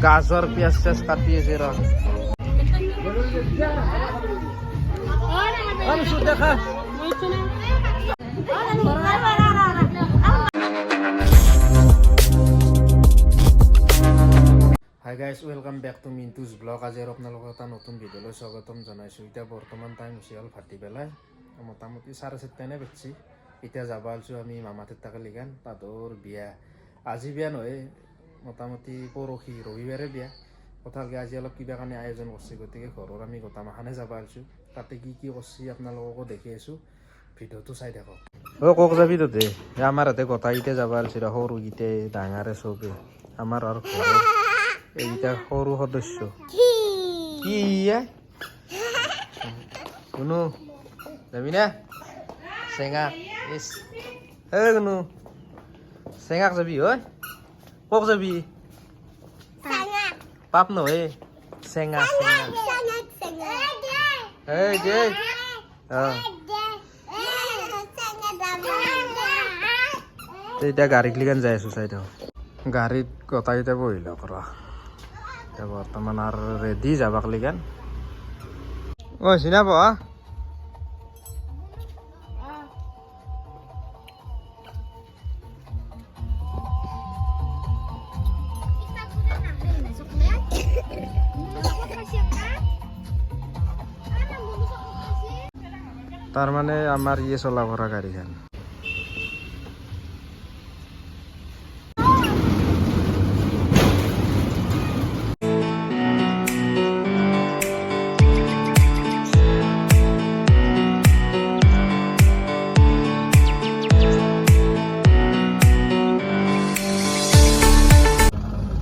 গাজৰ পিঁয়াজ চিয়াজ কাটি আছে ৰ দেখা hi guys welcome back to Mintu's blog. আজি আৰু আপোনালোকক এটা নতুন ভিডিঅ'লৈ স্বাগতম জনাইছোঁ। এতিয়া বৰ্তমান টাইম হৈছে হ'ল ভাটিবেলাই, মোটামুটি 4:30 বাজছি। এতিয়া যাব আলছোঁ আমি মামাহঁতৰ তাকে লিগান, তাহাঁতৰ বিয়া। আজি বিয়া নহয়, মোটামুটি পৰহি ৰবিবাৰে বিয়া। কথাকে আজি অলপ কিবা কাৰণে আয়োজন কৰিছে, গতিকে ঘৰৰ আমি গোটামাখানে যাব আলছোঁ। তাতে কি কি কৰিছে আপোনালোককো দেখি আছোঁ, ভিডিঅ'টো চাই থাকক। কক যাবি ততে? আমাৰ ইয়াতে গোটাইকেইটা যাব আলছি, সৰুকেইটাই ডাঙৰে চবে। আমাৰ আৰু ঘৰৰ এইটা সৰু সদস্য কি কোনো যাবি না চেঙা ইস হে কোনো চেঙাক যাবি ঐ কক যাবি পাপ নহয় চেঙা এই যে এতিয়া গাড়ীত লিগান যাই আছো চাই গাড়ীত গোটাইকেইটা বহিল কৰা বৰ্তমান আৰু ৰেডি যাবাক লিগান। অ চিনা পোৱা তাৰমানে আমাৰ ইয়ে চলা ভৰা গাড়ীখন।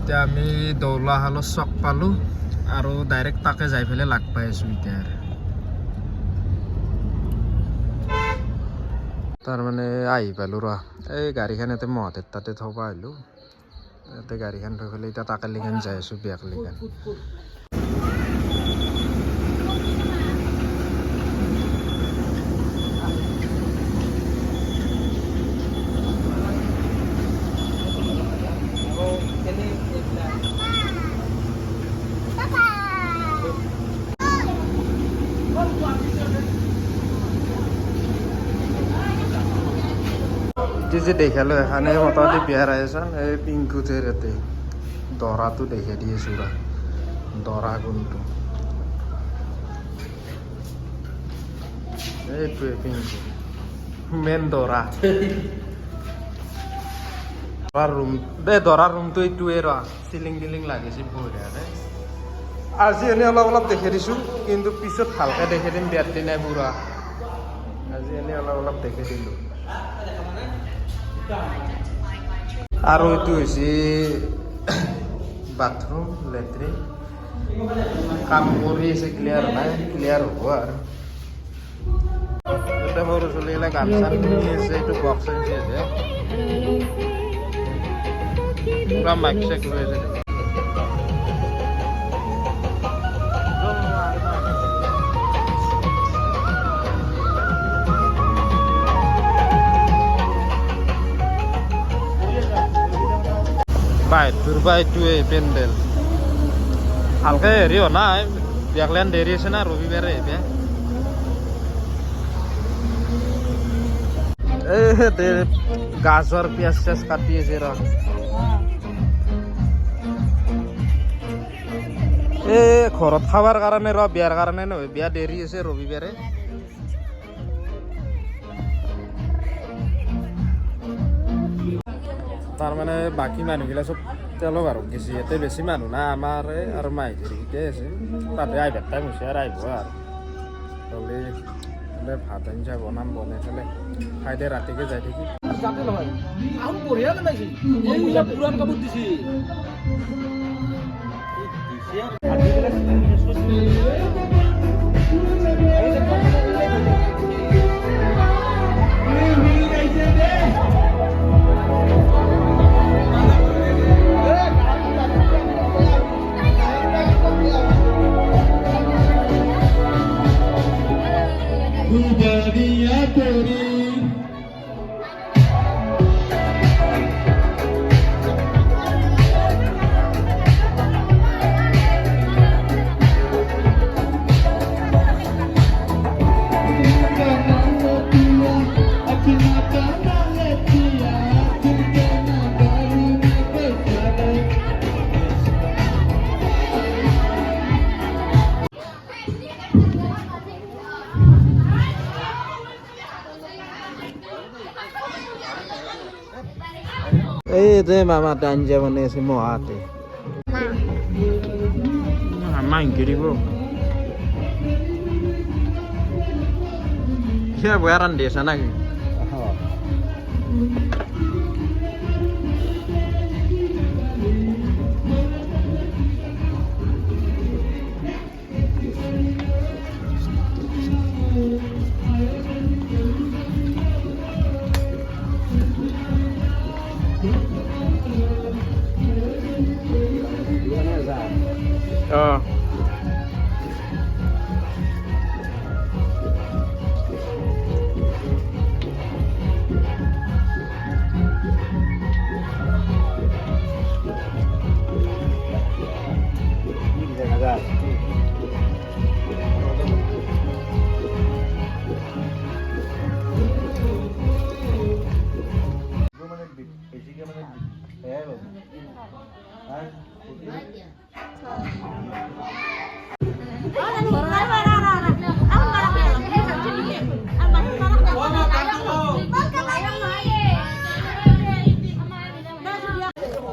এতিয়া আমি দৌলাশালৰ চক পালোঁ আৰু ডাইৰেক্ট তাকে যাই পেলাই লাগ পাই আছোঁ। এতিয়া তাৰমানে আহি পালোঁ ৰ এই গাড়ীখন ইয়াতে মহতেৰ তাতে থব আহিলোঁ। ইয়াতে গাড়ীখন থৈ পেলাই এতিয়া তাকে লিখান যাই আছোঁ বিয়াক লিখান। যে দেখালো এখানে মোটামুটি বিয়ার আয়োজন এই পিঙ্কুতের এতে দরাটো দেখে দিয়েছো দরা গুণটো এইটোৱে পিঙ্কু মেন দৰা ৰুম দে দৰাৰ ৰুমটো এইটোৱে ৰ চিলিং টিলিং লাগিছে বঢ়িয়াকে। আজি এনেই অলপ অলপ দেখি দিছোঁ, কিন্তু পিছত ভালকৈ দেখি দিম বিয়াৰ দিনাই পুৰা। আজি এনেই অলপ অলপ দেখি দিলোঁ। আৰু এইটো হৈছে বাথৰুম লেট্ৰিন, কাম কৰি আছে, ক্লিয়াৰ নাই, ক্লিয়াৰ হ'ব আৰু গোটেই সৰু চলিগিলা গান চান শুনি আছে। এইটো বক্স আনিছে আছে পুৰা মাইক চেক লৈ আছে। বাহিৰটোৰ পৰা এইটোৱে পেণ্ডেল ভালকৈ হেৰি হোৱা নাই, বিয়াকলেন দেৰি আছে না, ৰবিবাৰে বিয়া। এই গাজৰ পিঁয়াজ চিয়াজ কাটি আছে ৰ এই ঘৰত খাবৰ কাৰণে ৰ বিয়াৰ কাৰণে নহয়, বিয়া দেৰি আছে ৰবিবাৰে। তাৰমানে বাকী মানুহগিলা চব তেওঁলোক আৰু গেছি, ইয়াতে বেছি মানুহ নাই, আমাৰ আৰু মাইকীকেইটাই আছে। তাতে আহিবাৰ টাইম হৈছে আৰু আহিব আৰু হ'লে ভাত আঞ্জা বনাম, বনাই পেলাই খাই দে ৰাতিকে যাই থাকি। যে মামাতে আঞ্জা বনাইছে মহাতে মাংস দিব কিবা বয়া ৰান্ধি আছা নাকি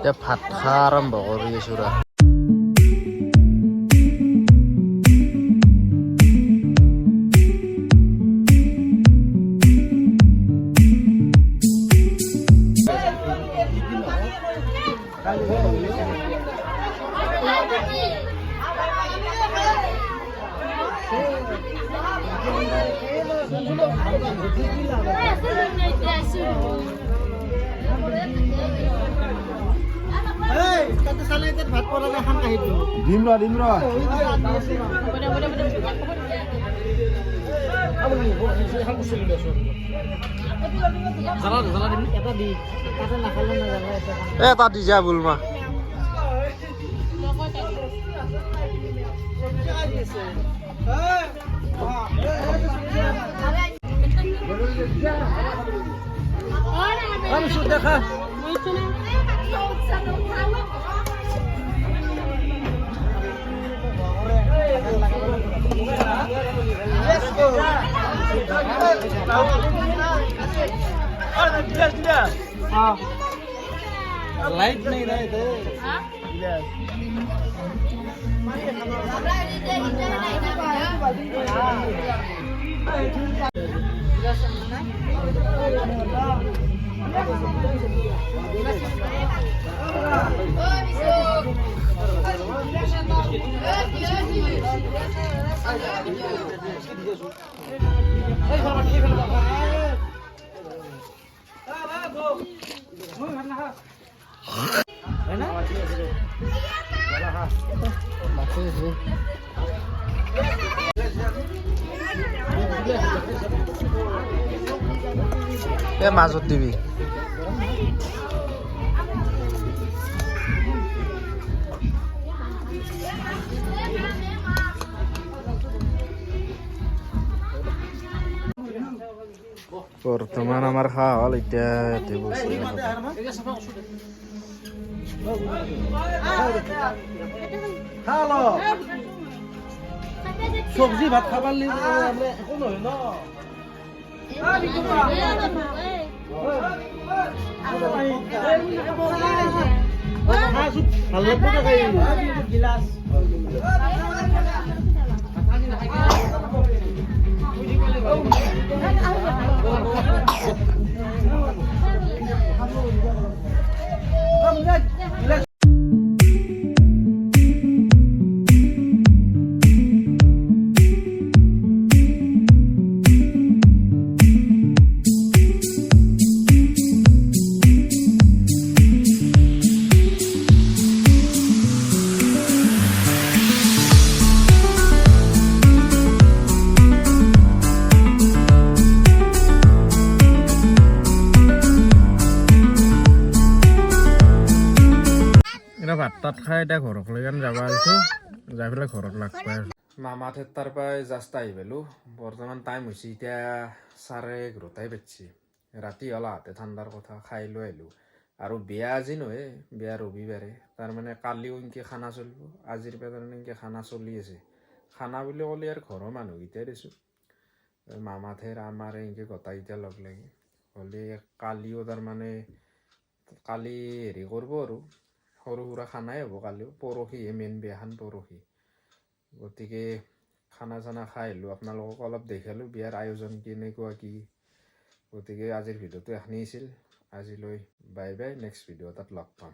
এতিয়া ভাত খোৱা আৰম্ভ কৰি আছোঁ ৰা ডিম ৰ এটা দি যা বুলমা দেখা लाइट नहीं रहे थे মাজত দিবি বৰ্তমান আমাৰ খাওয়া হল এতিয়া চব্জি ভাত খাবাৰ একো নহয় ন ভাল গিলাস ভাত তাত খাই এতিয়া ঘৰক লৈ যাব আহিছোঁ যাই পেলাই ঘৰত লাগ পাই মামাহঁতৰ তাৰ পৰাই জাষ্ট আহি পালোঁ বৰ্তমান টাইম হৈছে এতিয়া 11:30 বাজিছে ৰাতি হ'ল আহোঁতে ঠাণ্ডাৰ কথা খাই লৈ আহিলোঁ আৰু বিয়া আজি নহয় বিয়া ৰবিবাৰে তাৰমানে কালিও এনেকৈ খানা চলিব আজিৰ পৰা তাৰমানে এনেকৈ খানা চলি আছে খানা বুলি ক'লে আৰু ঘৰৰ মানুহকেইটাই দিছোঁ মামাহঁতৰ আমাৰ এনেকৈ গোটেইকেইটা লগ লাগি হ'লে কালিও তাৰমানে কালি হেৰি কৰিব আৰু সৰু সুৰা খানাই হ'ব কালিও পৰহিহে মেইন বিয়াখন পৰহি গতিকে খানা চানা খাই আহিলোঁ আপোনালোকক অলপ দেখালোঁ বিয়াৰ আয়োজন কেনেকুৱা কি গতিকে আজিৰ ভিডিঅ'টো এখিনিয়ে আছিল আজিলৈ বাই বাই নেক্সট ভিডিঅ' এটাত লগ পাম